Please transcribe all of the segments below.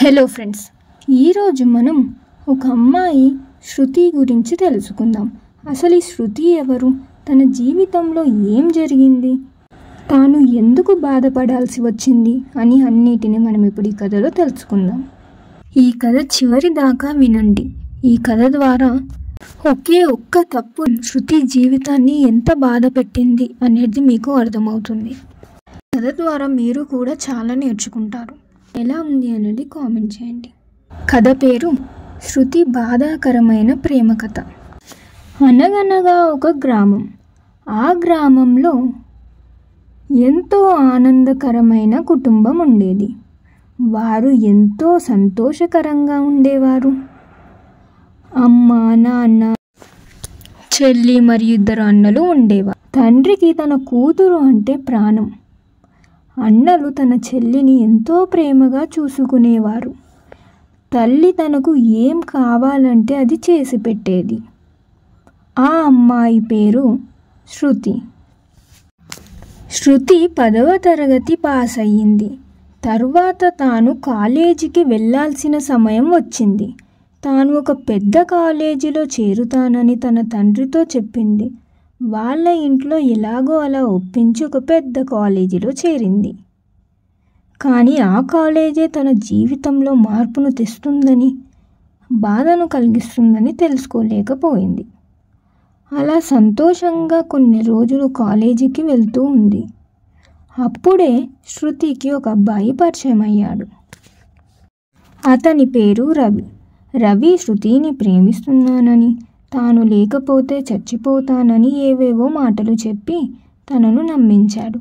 Hello friends, ఈరోజు మనం ఒక అమ్మాయి శృతి గురించి తెలుసుకుందాం. అసలు ఈ శృతి ఎవరు, తన జీవితంలో ఏం జరిగింది, తాను ఎందుకు బాధపడాల్సి వచ్చింది అని అన్నిటిని మనం ఇప్పుడు ఈ కథలో తెలుసుకుందాం. ఈ కథ చివరి దాకా వినండి. ఈ కథ ద్వారా ఒక్క తప్పు శృతి జీవితాన్ని ఎంత బాధ పెట్టింది అనేది మీకు అర్థమవుతుంది. కథ ద్వారా మీరు కూడా చాలా నేర్చుకుంటారు. ఎలా ఉంది అనేది కామెంట్ చేయండి. కథ పేరు శృతి బాధాకరమైన ప్రేమ కథ. అనగనగా ఒక గ్రామం. ఆ గ్రామంలో ఎంతో ఆనందకరమైన కుటుంబం ఉండేది. వారు ఎంతో సంతోషకరంగా ఉండేవారు. అమ్మ, నాన్న, చెల్లి మరియు 2 అన్నలు ఉండేవారు. తండ్రికి తన కూతురు అంటే ప్రాణం. అన్నలు తన చెల్లిని ఎంతో ప్రేమగా చూసుకునేవారు. తల్లి తనకు ఏం కావాలంటే అది చేసి పెట్టేది. ఆ అమ్మాయి పేరు శృతి. శృతి 10వ తరగతి పాస్ అయ్యింది. తరువాత తాను కాలేజీకి వెళ్ళాల్సిన సమయం వచ్చింది. తాను ఒక పెద్ద కాలేజీలో చేరుతానని తన తండ్రితో చెప్పింది. వాళ్ళ ఇంట్లో ఎలాగో అలా ఒప్పించి ఒక పెద్ద కాలేజీలో చేరింది. కానీ ఆ కాలేజే తన జీవితంలో మార్పును తెస్తుందని, బాధను కలిగిస్తుందని తెలుసుకోలేకపోయింది. అలా సంతోషంగా కొన్ని రోజులు కాలేజీకి వెళ్తూ ఉంది. అప్పుడే శృతికి ఒక అబ్బాయి పరిచయం అయ్యాడు. అతని పేరు రవి. రవి శృతిని ప్రేమిస్తున్నానని, తాను లేకపోతే చచ్చిపోతానని ఏవేవో మాటలు చెప్పి తనను నమ్మించాడు.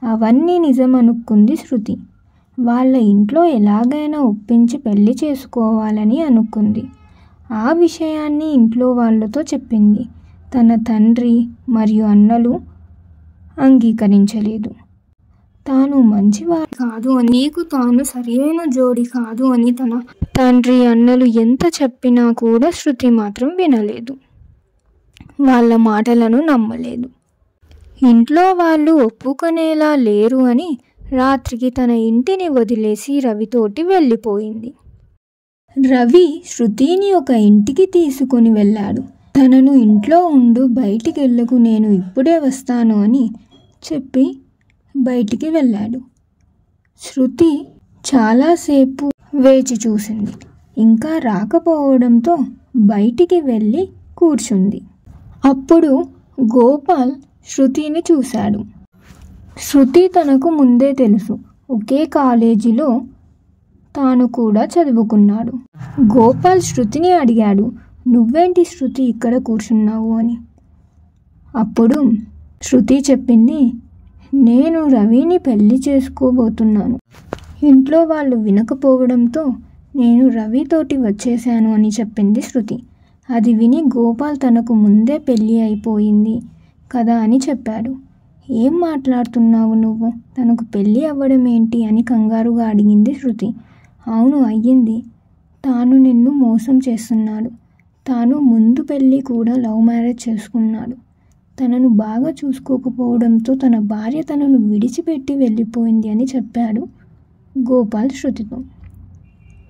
అవన్నీ నిజమనుకుంది శృతి. వాళ్ళ ఇంట్లో ఎలాగైనా ఒప్పించి పెళ్లి చేసుకోవాలని అనుకుంది. ఆ విషయాన్ని ఇంట్లో వాళ్ళతో చెప్పింది. తన తండ్రి మరియు అన్నలు అంగీకరించలేదు. తాను మంచివాడు కాదు అని, నీకు తాను సరియైన జోడి కాదు అని తన తండ్రి, అన్నలు ఎంత చెప్పినా కూడా శృతి మాత్రం వినలేదు. వాళ్ళ మాటలను నమ్మలేదు. ఇంట్లో వాళ్ళు ఒప్పుకునేలా లేరు అని రాత్రికి తన ఇంటిని వదిలేసి రవితోటి వెళ్ళిపోయింది. రవి శృతిని ఒక ఇంటికి తీసుకుని వెళ్ళాడు. తనను ఇంట్లో ఉండు, బయటికి వెళ్ళకు, నేను ఇప్పుడే వస్తాను అని చెప్పి బయటికి వెళ్ళాడు. శృతి చాలాసేపు వేచి చూసింది. ఇంకా రాకపోవడంతో బయటికి వెళ్ళి కూర్చుంది. అప్పుడు గోపాల్ శృతిని చూశాడు. శృతి తనకు ముందే తెలుసు. ఒకే కాలేజీలో తాను కూడా చదువుకున్నాడు. గోపాల్ శృతిని అడిగాడు, నువ్వేంటి శృతి ఇక్కడ కూర్చున్నావు అని. అప్పుడు శృతి చెప్పింది, నేను రవిని పెళ్లి చేసుకోబోతున్నాను. ఇంట్లో వాళ్ళు వినకపోవడంతో నేను రవితోటి వచ్చేసాను అని చెప్పింది శృతి. అది విని గోపాల్ తనకు ముందే పెళ్ళి అయిపోయింది కదా అని చెప్పాడు. ఏం మాట్లాడుతున్నావు నువ్వు, తనకు పెళ్ళి అవ్వడం ఏంటి అని కంగారుగా అడిగింది శృతి. అవును, అయ్యింది. తాను నిన్ను మోసం చేస్తున్నాడు. తాను ముందు పెళ్ళి కూడా లవ్ మ్యారేజ్ చేసుకున్నాడు. తనను బాగా చూసుకోకపోవడంతో తన భార్య తనను విడిచిపెట్టి వెళ్ళిపోయింది అని చెప్పాడు గోపాల్ శృతితో.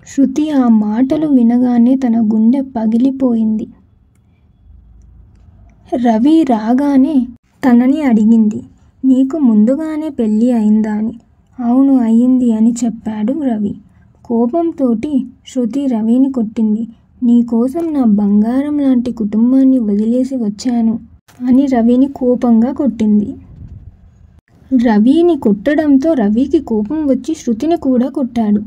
శృతి ఆ మాటలు వినగానే తన గుండె పగిలిపోయింది. రవి రాగానే తనని అడిగింది, నీకు ముందుగానే పెళ్ళి అయిందా అని. అవును, అయ్యింది అని చెప్పాడు రవి. కోపంతో శృతి రవిని కొట్టింది. నీకోసం నా బంగారం లాంటి కుటుంబాన్ని వదిలేసి వచ్చాను అని రవిని కోపంగా కొట్టింది. రవిని కొట్టడంతో రవికి కోపం వచ్చి శృతిని కూడా కొట్టాడు.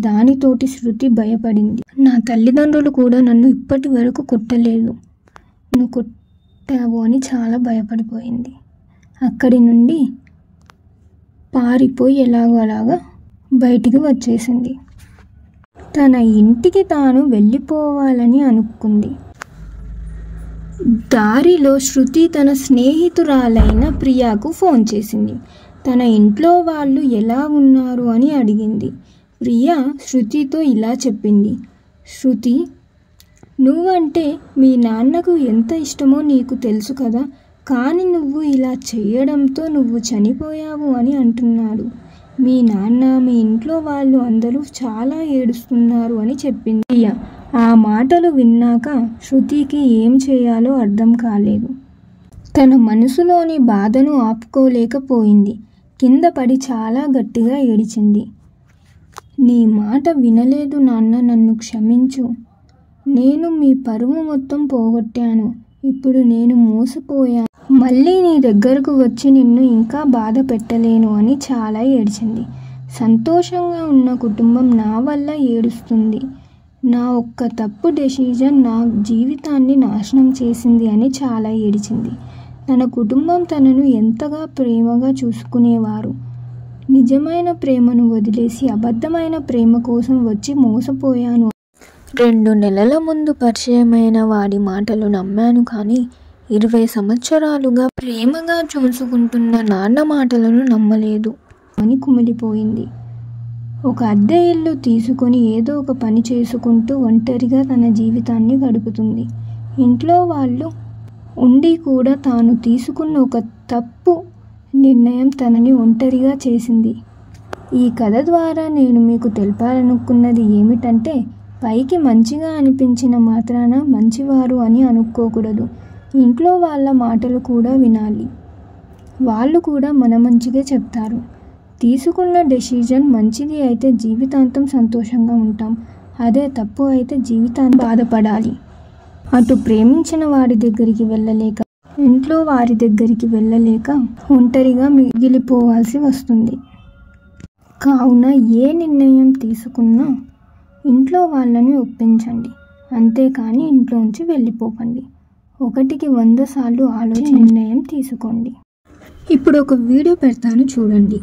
దానితోటి శృతి భయపడింది. నా తల్లిదండ్రులు కూడా నన్ను ఇప్పటి వరకు కొట్టలేదు, నువ్వు కొట్టావు అని చాలా భయపడిపోయింది. అక్కడి నుండి పారిపోయి ఎలాగో అలాగా బయటికి వచ్చేసింది. తన ఇంటికి తాను వెళ్ళిపోవాలని అనుకుంది. దారిలో శృతి తన స్నేహితురాలైన ప్రియాకు ఫోన్ చేసింది. తన ఇంట్లో వాళ్ళు ఎలా ఉన్నారు అని అడిగింది. ప్రియా శృతితో ఇలా చెప్పింది, శృతి, నువ్వంటే మీ నాన్నకు ఎంత ఇష్టమో నీకు తెలుసు కదా, కానీ నువ్వు ఇలా చేయడంతో నువ్వు చనిపోయావు అని అంటున్నాడు. మీ నాన్న, మీ ఇంట్లో వాళ్ళు అందరూ చాలా ఏడుస్తున్నారు అని చెప్పింది. ఆ మాటలు విన్నాక శృతికి ఏం చేయాలో అర్థం కాలేదు. తన మనసులోని బాధను ఆపుకోలేకపోయింది. కింద పడి చాలా గట్టిగా ఏడిచింది. నీ మాట వినలేదు నాన్న, నన్ను క్షమించు. నేను మీ పరువు మొత్తం పోగొట్టాను. ఇప్పుడు నేను మోసపోయాను. మళ్ళీ నీ దగ్గరకు వచ్చి నిన్ను ఇంకా బాధ పెట్టలేను అని చాలా ఏడ్చింది. సంతోషంగా ఉన్న కుటుంబం నా వల్ల ఏడుస్తుంది. నా ఒక్క తప్పు డెసిజన్ నా జీవితాన్ని నాశనం చేసింది అని చాలా ఏడిచింది. తన కుటుంబం తనను ఎంతగా ప్రేమగా చూసుకునేవారు. నిజమైన ప్రేమను వదిలేసి అబద్ధమైన ప్రేమ కోసం వచ్చి మోసపోయాను. 2 నెలల ముందు పరిచయమైన వాడి మాటలు నమ్మాను, కానీ 20 సంవత్సరాలుగా ప్రేమగా చూసుకుంటున్న నాన్న మాటలను నమ్మలేదు అని కుమిలిపోయింది. ఒక అద్దె ఇల్లు తీసుకొని ఏదో ఒక పని చేసుకుంటూ ఒంటరిగా తన జీవితాన్ని గడుపుతుంది. ఇంట్లో వాళ్ళు ఉండి కూడా తాను తీసుకున్న ఒక తప్పు నిర్ణయం తనని ఒంటరిగా చేసింది. ఈ కథ ద్వారా నేను మీకు తెలపాలనుకున్నది ఏమిటంటే, పైకి మంచిగా అనిపించిన మాత్రాన మంచివారు అని అనుకోకూడదు. ఇంట్లో వాళ్ళ మాటలు కూడా వినాలి. వాళ్ళు కూడా మన మంచిగా చెప్తారు. తీసుకున్న డెసిజన్ మంచిది అయితే జీవితాంతం సంతోషంగా ఉంటాం. అదే తప్పు అయితే జీవితాంతం బాధపడాలి. అటు ప్రేమించిన వారి దగ్గరికి వెళ్ళలేక, ఇంట్లో వారి దగ్గరికి వెళ్ళలేక ఒంటరిగా మిగిలిపోవాల్సి వస్తుంది. కావున ఏ నిర్ణయం తీసుకున్నా ఇంట్లో వాళ్ళని ఒప్పించండి, అంతేకాని ఇంట్లోంచి వెళ్ళిపోకండి. 1కి 100 సార్లు ఆలోచించి నిర్ణయం తీసుకోండి. ఇప్పుడు ఒక వీడియో పెడతాను, చూడండి.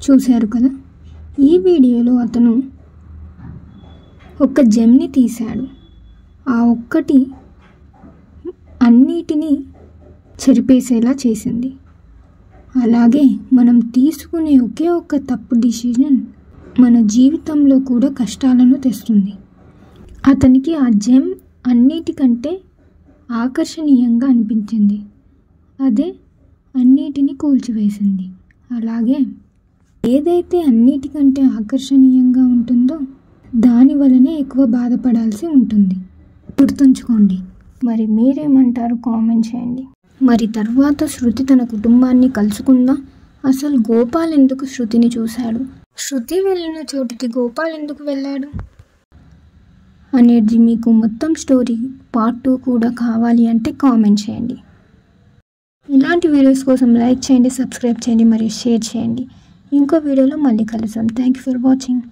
చూశారు కదా, ఈ వీడియోలో అతను ఒక జెమ్ని తీశాడు. ఆ ఒక్కటి అన్నిటినీ చెరిపేసేలా చేసింది. అలాగే మనం తీసుకునే ఒకే ఒక్క తప్పు డిసిజన్ మన జీవితంలో కూడా కష్టాలను తెస్తుంది. అతనికి ఆ జెమ్ అన్నిటికంటే ఆకర్షణీయంగా అనిపించింది. అదే అన్నిటినీ కూల్చివేసింది. అలాగే ఏదైతే అన్నిటికంటే ఆకర్షణీయంగా ఉంటుందో దాని వలనే ఎక్కువ బాధపడాల్సి ఉంటుంది. గుర్తుంచుకోండి. మరి మీరేమంటారు? కామెంట్ చేయండి. మరి తర్వాత శృతి తన కుటుంబాన్ని కలుసుకుందా? అసలు గోపాల్ ఎందుకు శృతిని చూశాడు? శృతి వెళ్ళిన చోటుకి గోపాల్ ఎందుకు వెళ్ళాడు అనేది మీకు మొత్తం స్టోరీ పార్ట్ 2 కూడా కావాలి అంటే కామెంట్ చేయండి. ఇలాంటి వీడియోస్ కోసం లైక్ చేయండి, సబ్స్క్రైబ్ చేయండి మరియు షేర్ చేయండి. ఇంకో వీడియోలో మళ్ళీ కలుద్దాం. Thank you for watching.